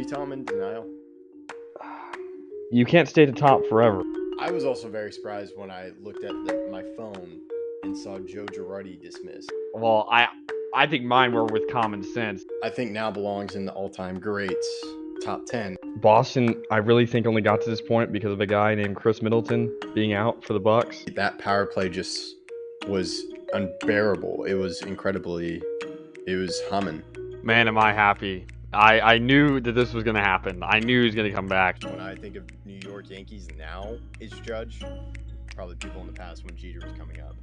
you tell I'm in denial? You can't stay at the top forever. I was also very surprised when I looked at my phone and saw Joe Girardi dismissed. Well, I think mine were with common sense. I think now belongs in the all-time greats top 10. Boston, I really think only got to this point because of a guy named Chris Middleton being out for the Bucks. That power play just was unbearable. It was humming. Man, am I happy. I knew that this was going to happen. I knew he was going to come back. When I think of New York Yankees now, it's Judge. Probably people in the past when Jeter was coming up.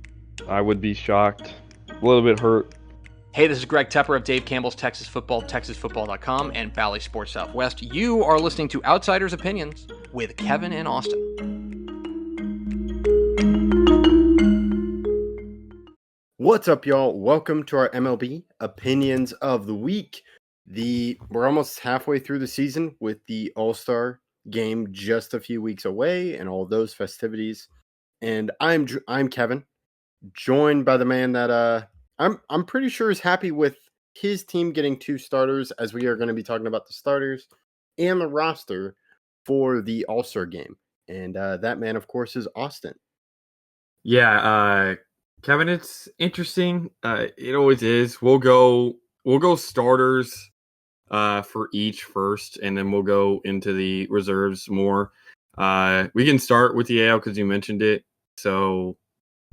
I would be shocked. A little bit hurt. Hey, this is Greg Tepper of Dave Campbell's Texas Football, TexasFootball.com, and Valley Sports Southwest. You are listening to Outsiders Opinions with Kevin and Austin. What's up, y'all? Welcome to our MLB Opinions of the Week. We're almost halfway through the season with the All-Star game just a few weeks away and all those festivities. And I'm Kevin, joined by the man that I'm pretty sure is happy with his team getting 2 starters, as we are going to be talking about the starters and the roster for the All-Star game. And that man, of course, is Austin. Yeah, Kevin, it's interesting. It always is. We'll go starters for each first, and then we'll go into the reserves more. We can start with the AL because you mentioned it. So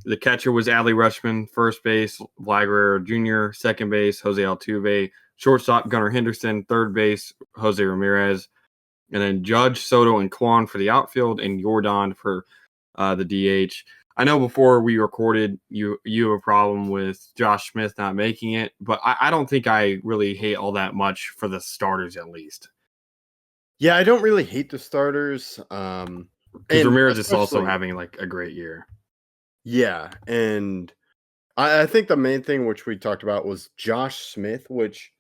the catcher was Adley Rutschman, first base, Vlad Guerrero Jr., second base, Jose Altuve, shortstop, Gunnar Henderson, third base, Jose Ramirez, and then Judge, Soto, and Kwan for the outfield, and Jordan for the DH. I know before we recorded, you have a problem with Josh Smith not making it, but I don't think I really hate all that much for the starters, at least. Yeah, I don't really hate the starters. Because Ramirez is also having like a great year. Yeah, and I think the main thing which we talked about was Josh Smith, which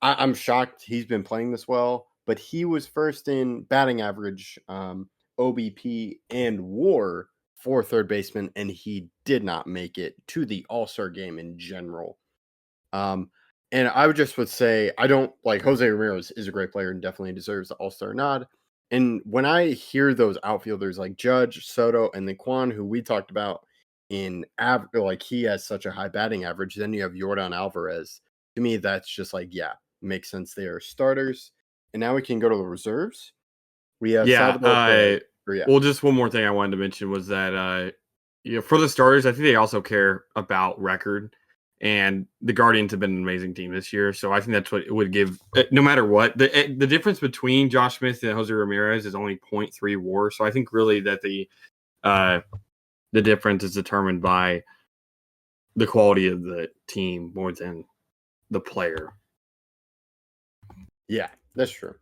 I'm shocked he's been playing this well, but he was first in batting average, OBP, and WAR for third baseman, and he did not make it to the All-Star game in general. And I would say I don't like Jose Ramirez is a great player and definitely deserves the All-Star nod. And when I hear those outfielders like Judge, Soto, and then Kwan, who we talked about in like he has such a high batting average, then you have Jordan Alvarez. To me, that's just like, yeah, makes sense. They are starters. And now we can go to the reserves. We have Well, just one more thing I wanted to mention was that for the starters, I think they also care about record. And the Guardians have been an amazing team this year, so I think that's what it would give. No matter what, the difference between Josh Smith and Jose Ramirez is only 0.3 WAR. So I think really that the difference is determined by the quality of the team more than the player. Yeah, that's true.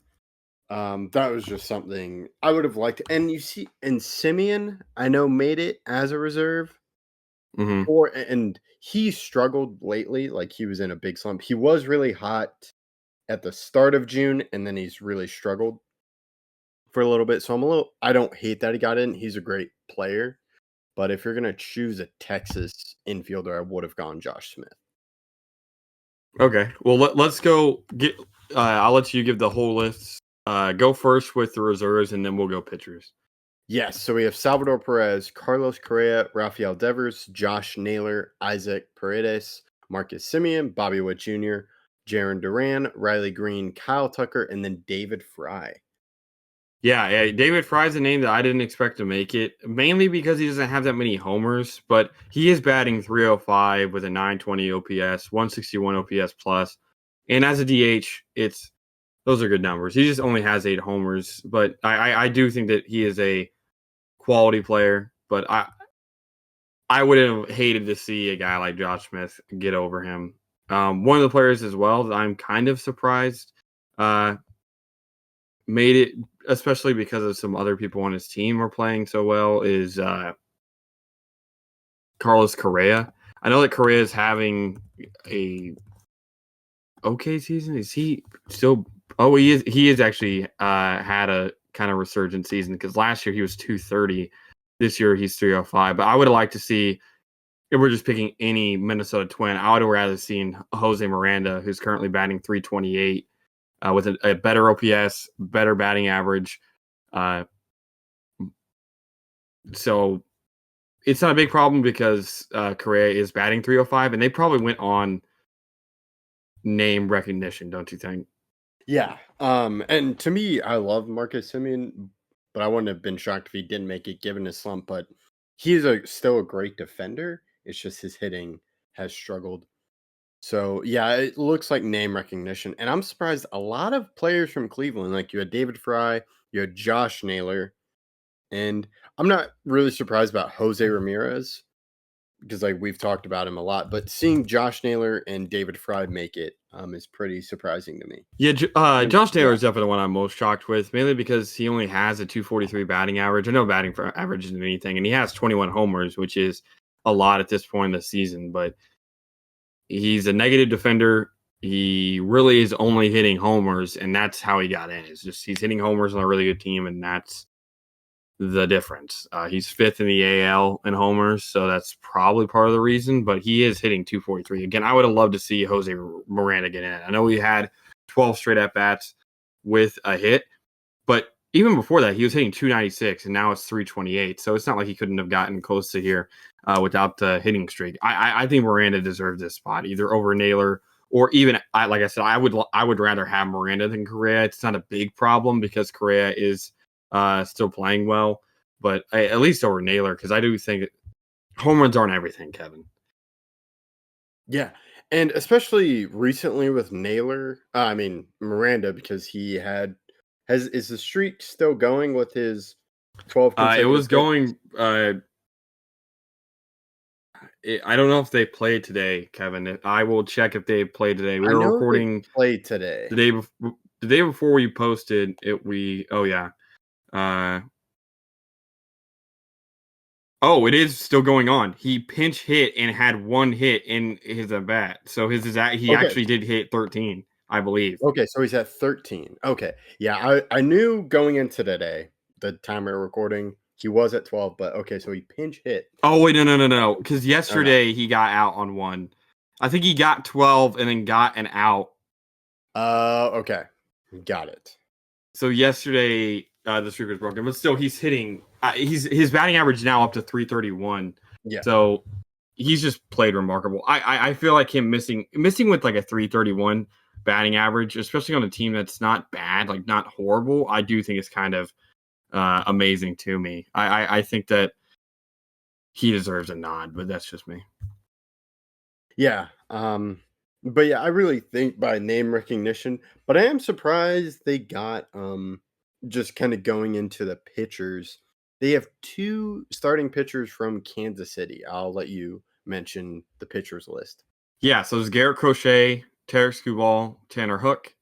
That was just something I would have liked. And you see, and Simeon, I know, made it as a reserve. Mm-hmm. And he struggled lately. Like he was in a big slump. He was really hot at the start of June, and then he's really struggled for a little bit. So I don't hate that he got in. He's a great player. But if you're going to choose a Texas infielder, I would have gone Josh Smith. Okay. Well, let's go. I'll let you give the whole list. Go first with the reserves, and then we'll go pitchers. Yes. So we have Salvador Perez, Carlos Correa, Rafael Devers, Josh Naylor, Isaac Paredes, Marcus Semien, Bobby Witt Jr., Jarren Duran, Riley Green, Kyle Tucker, and then David Fry. Yeah, David Fry's a name that I didn't expect to make it, mainly because he doesn't have that many homers, but he is batting .305 with a .920 OPS, 161 OPS plus, and as a DH, those are good numbers. He just only has 8 homers, but I do think that he is a quality player, but I would have hated to see a guy like Josh Smith get over him. One of the players as well that I'm kind of surprised made it, especially because of some other people on his team are playing so well, is Carlos Correa. I know that Correa is having a okay season. Is he still? Oh, he is. He has actually had a kind of resurgent season because last year he was 230. This year he's 305. But I would have liked to see, if we're just picking any Minnesota Twin, I would have rather seen Jose Miranda, who's currently batting .328, with a better OPS, better batting average. So it's not a big problem because Correa is batting 305, and they probably went on name recognition, don't you think? Yeah. And to me, I love Marcus Simeon, but I wouldn't have been shocked if he didn't make it given his slump. But he's still a great defender. It's just his hitting has struggled. So yeah, it looks like name recognition. And I'm surprised a lot of players from Cleveland, like you had David Fry, you had Josh Naylor, and I'm not really surprised about Jose Ramirez because like we've talked about him a lot, but seeing Josh Naylor and David Fry make it is pretty surprising to me. Yeah, And Josh Taylor yeah, is definitely the one I'm most shocked with, mainly because he only has a 243 batting average. I know batting for average isn't anything, and he has 21 homers, which is a lot at this point in the season, but he's a negative defender. He really is only hitting homers, and that's how he got in. It's just he's hitting homers on a really good team, and that's the difference. He's fifth in the AL in homers, so that's probably part of the reason, but he is hitting 243. Again, I would have loved to see Jose Miranda get in. I know he had 12 straight at-bats with a hit, but even before that, he was hitting 296, and now it's 328, so it's not like he couldn't have gotten close to here without the hitting streak. I think Miranda deserves this spot, either over Naylor or even, like I said, I would rather have Miranda than Correa. It's not a big problem because Correa is still playing well, but at least over Naylor, because I do think home runs aren't everything, Kevin. yeah, and especially recently with Naylor, Miranda, because he is the streak still going with his 12 It consecutive was hits? going. I don't know if they played today, Kevin. I will check if they played today. We I were know they recording played today. the day before we posted it. Oh yeah. It is still going on. He pinch hit and had one hit in his at bat. So he Okay. actually did hit 13, I believe. Okay, so he's at 13. Okay. Yeah, I knew going into today, the time we were recording, he was at 12, but okay, so he pinch hit. Oh, wait, no. Because yesterday he got out on one. I think he got 12 and then got an out. Okay. Got it. So yesterday, the streak was broken. But still, he's hitting. His batting average now up to 331. Yeah. So he's just played remarkable. I feel like him missing with like a 331 batting average, especially on a team that's not bad, like not horrible. I do think it's kind of amazing to me. I think that he deserves a nod, but that's just me. Yeah. But yeah, I really think by name recognition, but I am surprised they got just kind of going into the pitchers. They have two starting pitchers from Kansas City. I'll let you mention the pitchers list. Yeah, so there's Garrett Crochet, Tarek Skubal, Tanner Hook,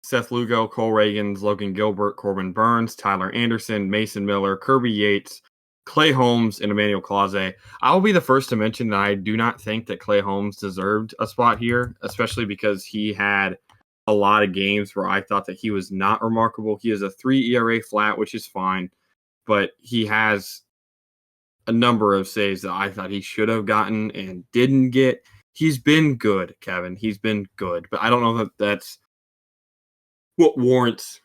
Seth Lugo, Cole Reagans, Logan Gilbert, Corbin Burns, Tyler Anderson, Mason Miller, Kirby Yates, Clay Holmes, and Emmanuel Clase. I'll be the first to mention that I do not think that Clay Holmes deserved a spot here, especially because he had a lot of games where I thought that he was not remarkable. He has a 3 ERA flat, which is fine, but he has a number of saves that I thought he should have gotten and didn't get. He's been good, Kevin. He's been good, but I don't know that that's what warrants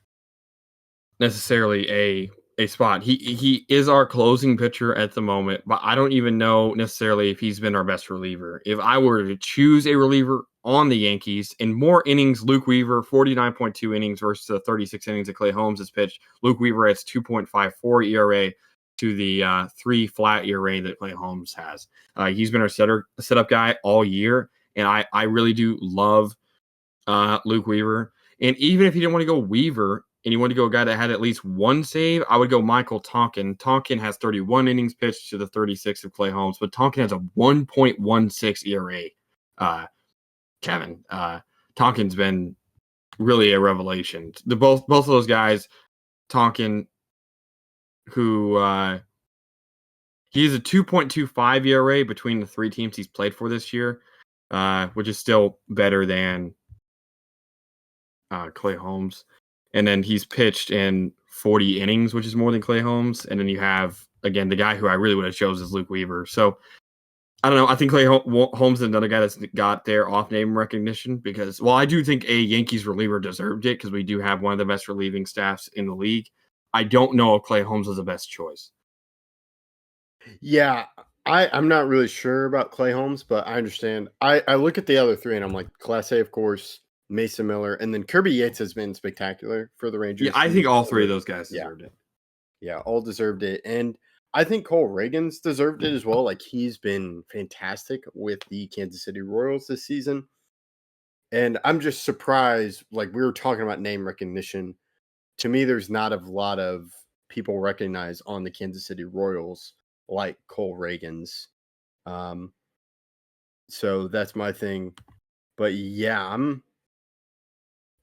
necessarily a spot. He is our closing pitcher at the moment, but I don't even know necessarily if he's been our best reliever. If I were to choose a reliever on the Yankees in more innings, Luke Weaver, 49.2 innings versus the 36 innings that Clay Holmes has pitched. Luke Weaver has 2.54 ERA to the 3 flat ERA that Clay Holmes has. He's been our setup guy all year, and I really do love Luke Weaver. And even if you didn't want to go Weaver and you want to go a guy that had at least one save, I would go Michael Tonkin. Tonkin has 31 innings pitched to the 36 of Clay Holmes, but Tonkin has a 1.16 ERA. Kevin, Tonkin's been really a revelation. Both of those guys, Tonkin, who he has a 2.25 ERA between the 3 teams he's played for this year, which is still better than Clay Holmes. And then he's pitched in 40 innings, which is more than Clay Holmes. And then you have, again, the guy who I really would have chose is Luke Weaver. So I don't know. I think Clay Holmes is another guy that's got their off-name recognition because, I do think a Yankees reliever deserved it because we do have one of the best relieving staffs in the league. I don't know if Clay Holmes was the best choice. Yeah, I'm not really sure about Clay Holmes, but I understand. I look at the other three and I'm like, Class A, of course, Mason Miller, and then Kirby Yates has been spectacular for the Rangers. Yeah, I think all three of those guys deserved it. Yeah, all deserved it. And I think Cole Reagan's deserved it as well. Like, he's been fantastic with the Kansas City Royals this season. And I'm just surprised, like we were talking about name recognition. To me, there's not a lot of people recognized on the Kansas City Royals like Cole Reagan's. So that's my thing. But yeah,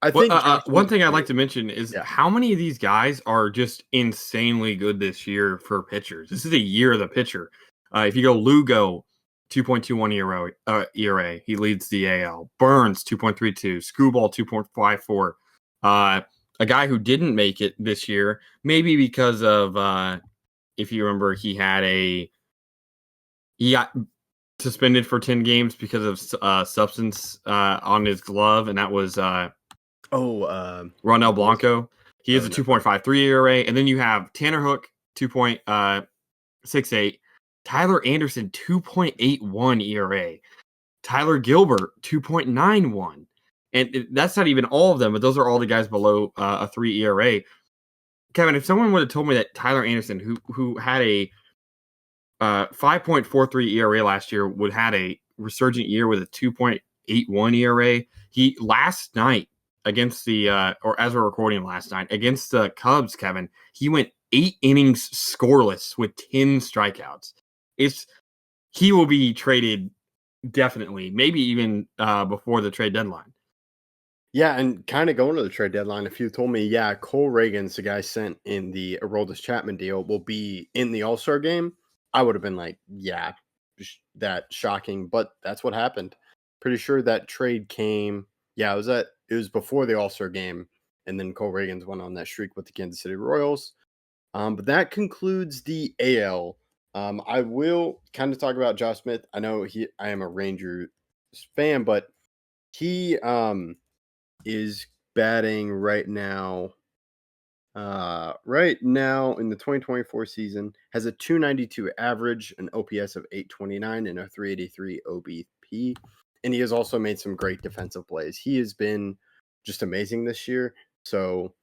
I think one thing I'd like to mention is how many of these guys are just insanely good this year for pitchers. This is a year of the pitcher. If you go Lugo, 2.21 ERA, he leads the AL. Burns, 2.32. Screwball, 2.54. A guy who didn't make it this year, maybe because of, if you remember, he got suspended for 10 games because of substance on his glove, and that was Ronel Blanco. He has a 2.53 ERA, and then you have Tanner Hook, 2.68. Tyler Anderson, 2.81 ERA. Tyler Gilbert, 2.91. And that's not even all of them, but those are all the guys below a 3 ERA. Kevin, if someone would have told me that Tyler Anderson, who had a 5.43 ERA last year, would have a resurgent year with a 2.81 ERA, he last night against the or as we're recording last night against the Cubs, Kevin, he went 8 innings scoreless with 10 strikeouts. He will be traded definitely, maybe even before the trade deadline. Yeah, and kind of going to the trade deadline, if you told me, Cole Reagan's the guy sent in the Aroldis Chapman deal will be in the All-Star game, I would have been like, that shocking, but that's what happened. Pretty sure that trade came. Yeah, it was before the All-Star game, and then Cole Reagan's went on that streak with the Kansas City Royals. But that concludes the AL. I will kind of talk about Josh Smith. I know I am a Rangers fan, but he is batting right now in the 2024 season, has a 292 average, an OPS of 829, and a 383 OBP. And he has also made some great defensive plays. He has been just amazing this year. So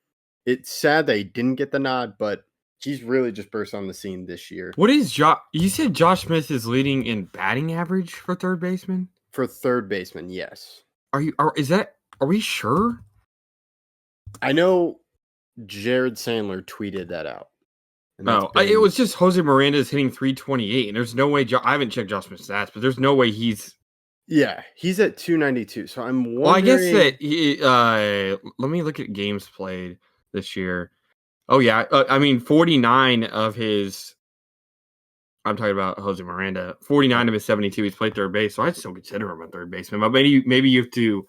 it's sad that he didn't get the nod, but he's really just burst on the scene this year. What is you said Josh Smith is leading in batting average for third baseman? For third baseman, yes. Are we sure? I know Jared Sandler tweeted that out. It was just Jose Miranda's hitting 328, and there's no way. I haven't checked Josh Smith's stats, but there's no way he's. Yeah, he's at 292. So I'm wondering. Well, I guess that let me look at games played this year. Oh yeah, 49 of his. I'm talking about Jose Miranda. 49 of his 72, he's played third base, so I'd still consider him a third baseman. But maybe you have to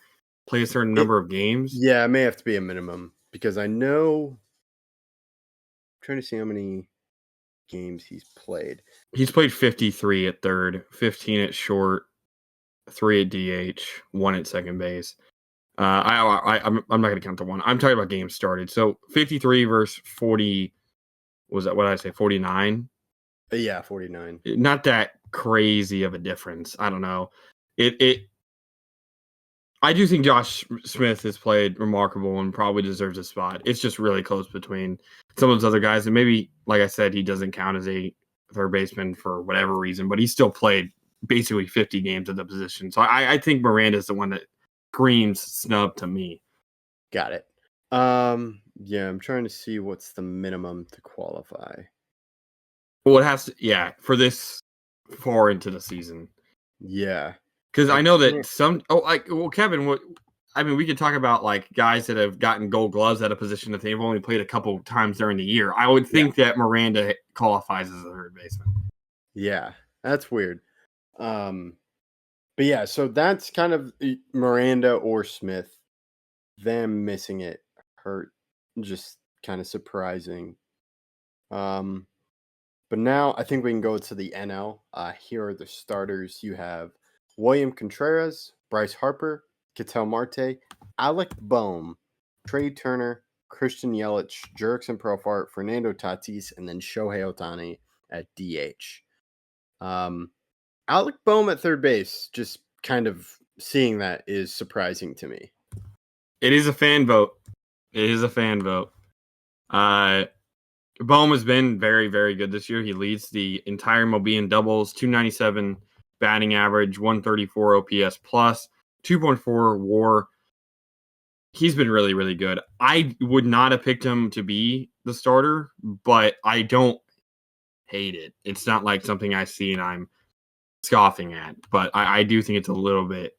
play a certain number of games. Yeah, it may have to be a minimum because I know. I'm trying to see how many games he's played. He's played 53 at third, 15 at short, 3 at DH, 1 at second base. I'm not going to count the one. I'm talking about games started. So 53 versus 40. Was that what I say? 49. Yeah, 49. Not that crazy of a difference. I don't know. I do think Josh Smith has played remarkable and probably deserves a spot. It's just really close between some of those other guys. And maybe, like I said, he doesn't count as a third baseman for whatever reason, but he still played basically 50 games at the position. So I think Miranda is the one that screams snub to me. Got it. Yeah, I'm trying to see what's the minimum to qualify. Well, it has to, for this far into the season. Yeah. Because I know that Kevin, we could talk about like guys that have gotten gold gloves at a position that they've only played a couple times during the year. I would think that Miranda qualifies as a third baseman. Yeah, that's weird. But yeah, so that's kind of Miranda or Smith. Them missing it hurt, just kind of surprising. But But now I think we can go to the NL. Here are the starters. You have William Contreras, Bryce Harper, Ketel Marte, Alec Boehm, Trey Turner, Christian Yelich, Jurickson Profar, Fernando Tatis, and then Shohei Ohtani at DH. Alec Boehm at third base, just kind of seeing that is surprising to me. It is a fan vote. Boehm has been very, very good this year. He leads the entire MLB in doubles, 297 batting average, 134 OPS plus, 2.4 WAR. He's been really, really good. I would not have picked him to be the starter, but I don't hate it. It's not like something I see and I'm scoffing at, but I do think it's a little bit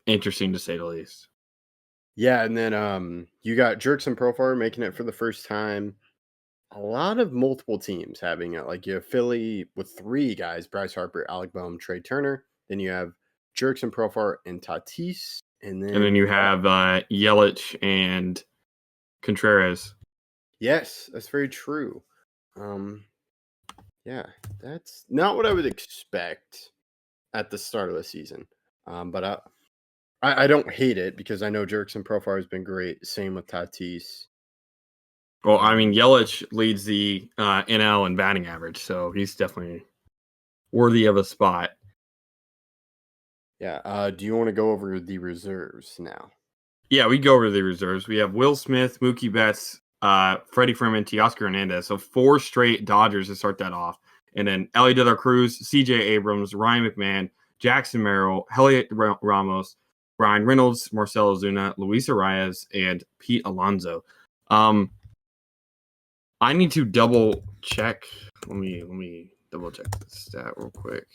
interesting to say the least. Yeah, and then you got Jurickson Profar making it for the first time. A lot of multiple teams having it. Like you have Philly with 3 guys: Bryce Harper, Alec Boehm, Trey Turner. Then you have Jurickson Profar and Tatis, and then you have Yelich and Contreras. Yes, that's very true. Yeah, that's not what I would expect at the start of the season. But I don't hate it because I know Jurickson Profar has been great. Same with Tatis. Well, I mean, Yelich leads the NL in batting average, so he's definitely worthy of a spot. Yeah. Do you want to go over the reserves now? Yeah, we go over the reserves. We have Will Smith, Mookie Betts, Freddie Freeman, Teoscar Hernandez. So 4 straight Dodgers to start that off. And then Ellie De La Cruz, CJ Abrams, Ryan McMahon, Jackson Merrill, Heliot Ramos, Brian Reynolds, Marcelo Zuna, Luis Arias, and Pete Alonso. I need to double check. Let me double check the stat real quick.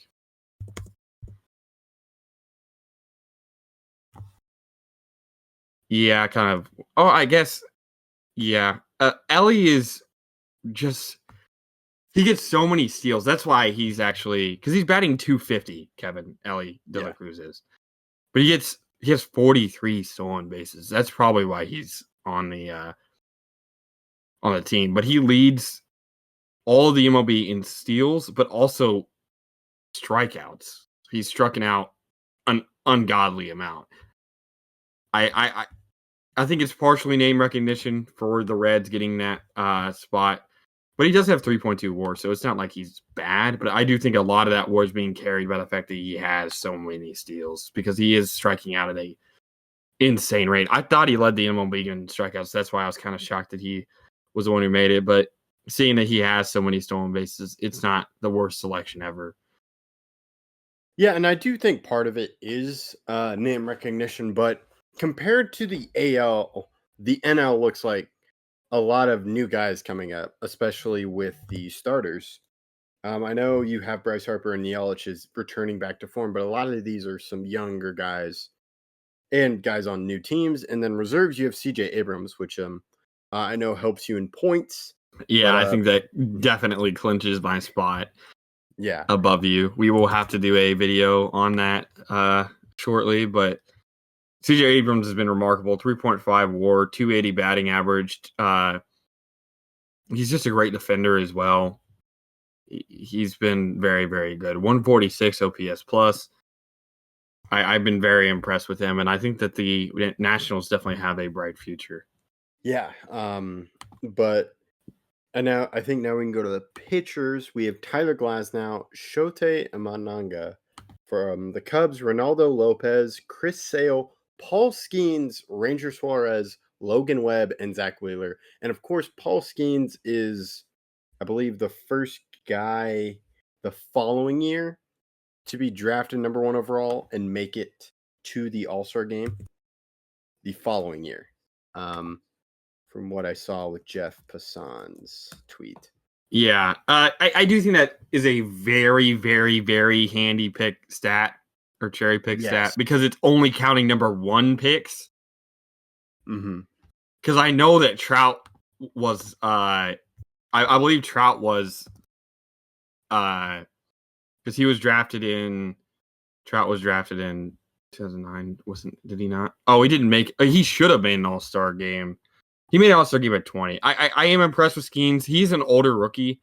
Yeah, kind of. Oh, I guess. Yeah. Ellie is just. He gets so many steals. That's why he's actually. Because he's batting 250, Kevin. Ellie De La Cruz is. But he has 43 stolen bases. That's probably why he's on the team. But he leads all of the MLB in steals, but also strikeouts. He's striking out an ungodly amount. I think it's partially name recognition for the Reds getting that spot, but he does have 3.2 WAR, so it's not like he's bad. But I do think a lot of that WAR is being carried by the fact that he has so many steals because he is striking out at a insane rate. I thought he led the MLB in strikeouts. That's why I was kind of shocked that he was the one who made it. But seeing that he has so many stolen bases, it's not the worst selection ever. Yeah, and I do think part of it is name recognition, but compared to the AL, the NL looks like a lot of new guys coming up, especially with the starters. I know you have Bryce Harper and Yelich is returning back to form, but a lot of these are some younger guys and guys on new teams. And then reserves, you have CJ Abrams, which I know helps you in points. Yeah, but, I think that definitely clinches my spot. Yeah, above you. We will have to do a video on that shortly, but CJ Abrams has been remarkable. 3.5 WAR, 280 batting average. He's just a great defender as well. He's been very, very good. 146 OPS plus. I've been very impressed with him, and I think that the Nationals definitely have a bright future. Yeah, but I think now we can go to the pitchers. We have Tyler Glasnow, Shohei Imanaga from the Cubs, Ronaldo Lopez, Chris Sale, Paul Skeens, Ranger Suarez, Logan Webb, and Zach Wheeler. And of course, Paul Skeens is, I believe, the first guy the following year to be drafted number 1 overall and make it to the All-Star game the following year. From what I saw with Jeff Passan's tweet. Yeah, I do think that is a very, very, very handy pick stat or cherry pick stat because it's only counting number 1 picks. Mm-hmm. Because I know that Trout was, I believe Trout was, because he was drafted in, Trout was drafted in 2009. Did he not? Oh, he didn't make, he should have made an All-Star game. He made an All-Star game at 20. I am impressed with Skeens. He's an older rookie.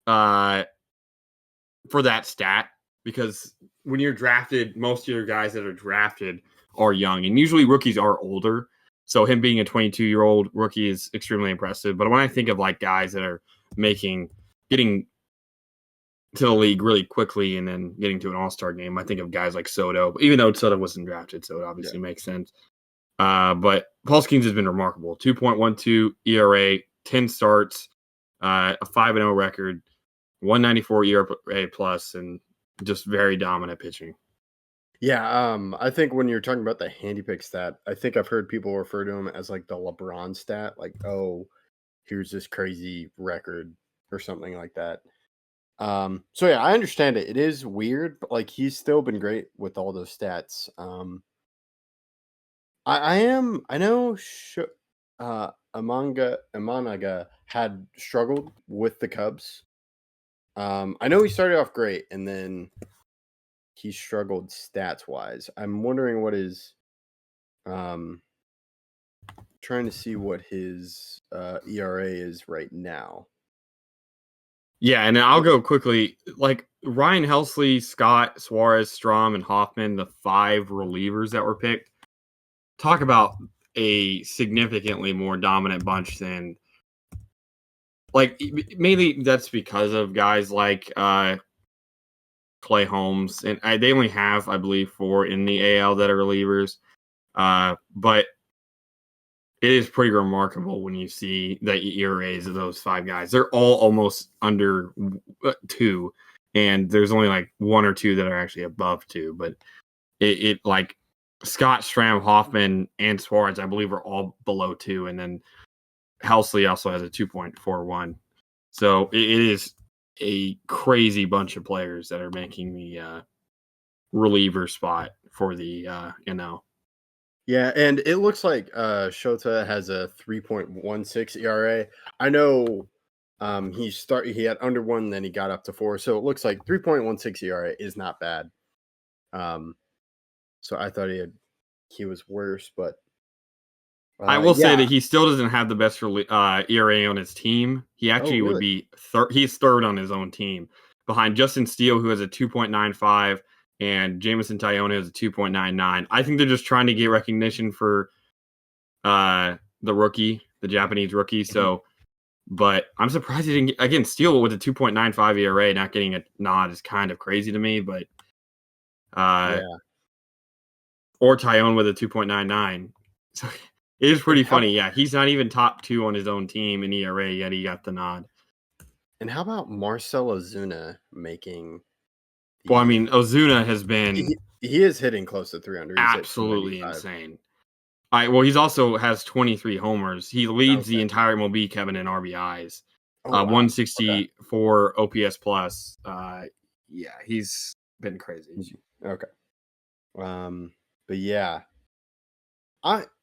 for that stat, because when you're drafted, most of your guys that are drafted are young, and usually rookies are older. So him being a 22-year-old rookie is extremely impressive. But when I think of like guys that are getting to the league really quickly and then getting to an all-star game, I think of guys like Soto, even though Soto wasn't drafted, so it obviously makes sense. But Paul Skeens has been remarkable. 2.12 ERA, 10 starts, a 5-0 record, 194 ERA plus, and just very dominant pitching. Yeah, I think when you're talking about the handy pick stat, I think I've heard people refer to him as like the LeBron stat, like, oh, here's this crazy record or something like that. So yeah, I understand it. It is weird, but like he's still been great with all those stats. I know Amanaga had struggled with the Cubs. I know he started off great and then he struggled stats wise. I'm wondering what his trying to see what his ERA is right now. Yeah, and I'll go quickly. Like Ryan Helsley, Scott, Suarez, Strom, and Hoffman, the 5 relievers that were picked. Talk about a significantly more dominant bunch than, like, mainly that's because of guys like Clay Holmes, and they only have, I believe, 4 in the AL that are relievers. But it is pretty remarkable when you see the ERAs of those 5 guys. They're all almost under 2, and there's only like 1 or 2 that are actually above 2. But it like Scott, Stram, Hoffman, and Suarez, I believe, are all below 2, and then Helsley also has a 2.41. So it is a crazy bunch of players that are making the reliever spot for the NL. Yeah, and it looks like Shota has a 3.16 ERA. I know he had under 1, then he got up to 4. So it looks like 3.16 ERA is not bad. So I thought he was worse, but I will say that he still doesn't have the best ERA on his team. He actually would be he's third on his own team, behind Justin Steele, who has a 2.95, and Jameson Taillon has a 2.99. I think they're just trying to get recognition for the Japanese rookie. So, but I'm surprised he didn't again. Steele with a 2.95 ERA not getting a nod is kind of crazy to me. But or Taillon with a 2.99. So it is pretty funny. Yeah, he's not even top 2 on his own team in ERA, yet he got the nod. And how about Marcell Ozuna making? Well, I mean, Ozuna has been he is hitting close to 300. He's absolutely insane. Well, he's also has 23 homers. He leads the entire MLB, Kevin, in RBIs. 164 OPS plus. Yeah, he's been crazy. Okay. But yeah.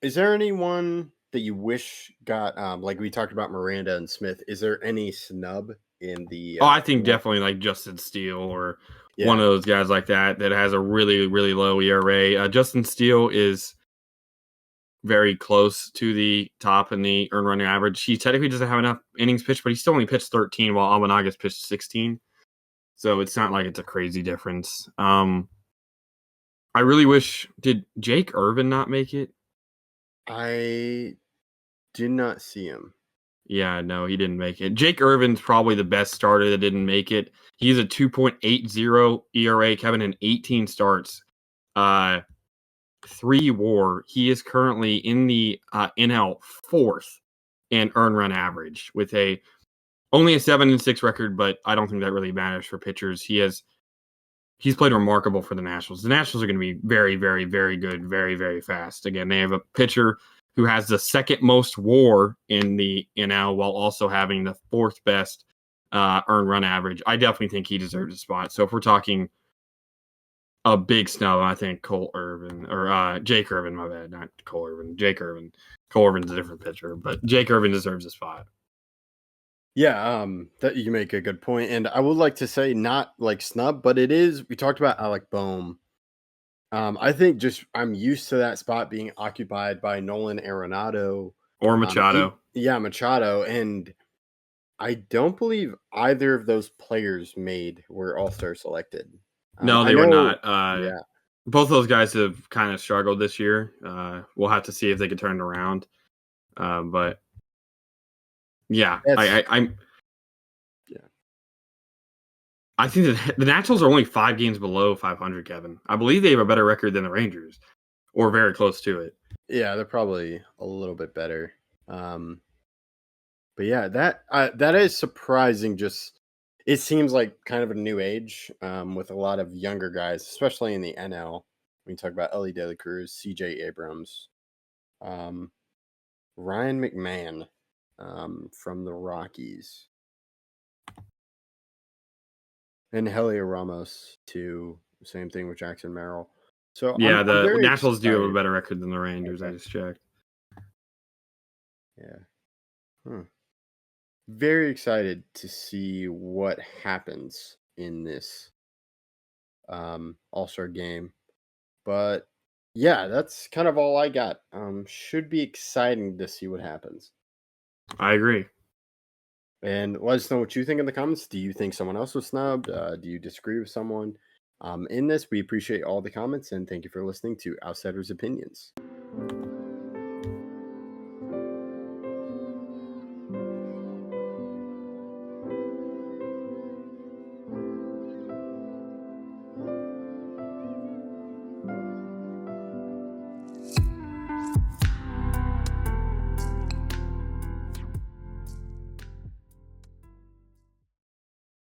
Is there anyone that you wish got like we talked about Miranda and Smith? Is there any snub in the? I think definitely like Justin Steele or one of those guys like that has a really, really low ERA. Justin Steele is very close to the top in the earned run average. He technically doesn't have enough innings pitched, but he still only pitched 13 while Amanaga's pitched 16. So it's not like it's a crazy difference. I really wish, did Jake Irvin not make it? I did not see him. Yeah, no, he didn't make it. Jake Irvin's probably the best starter that didn't make it. He's a 2.80 ERA, Kevin, in 18 starts. 3 WAR. He is currently in the NL 4th in earned run average with only a 7-6 record, but I don't think that really matters for pitchers. He's played remarkable for the Nationals. The Nationals are going to be very, very, very good, very, very fast. Again, they have a pitcher who has the 2nd most WAR in the NL while also having the 4th best earned run average. I definitely think he deserves a spot. So if we're talking a big snub, I think Jake Irvin, my bad, not Cole Irvin, Jake Irvin. Cole Irvin's a different pitcher, but Jake Irvin deserves a spot. Yeah, that you make a good point. And I would like to say not like snub, but it is, we talked about Alec Boehm. I think just I'm used to that spot being occupied by Nolan Arenado. Or Machado. Machado. And I don't believe either of those players were All-Star selected. No, I they were know. not. Yeah. Both those guys have kind of struggled this year. We'll have to see if they can turn it around. But yeah, I'm. Yeah. I think the Nationals are only 5 games below 500, Kevin. I believe they have a better record than the Rangers, or very close to it. Yeah, they're probably a little bit better. But yeah, that is surprising. Just it seems like kind of a new age with a lot of younger guys, especially in the NL. We talk about Ellie De La Cruz, C.J. Abrams, Ryan McMahon from the Rockies, and Helio Ramos too. Same thing with Jackson Merrill. So Yeah, I'm the very Nationals do have a excited. better record than the Rangers. I Okay. just checked. Yeah. Very excited to see what happens in this All-Star game. But yeah, that's kind of all I got. Should be exciting to see what happens. I agree. And let us know what you think in the comments. Do you think someone else was snubbed? Do you disagree with someone? In this, we appreciate all the comments and thank you for listening to Outsiders Opinions.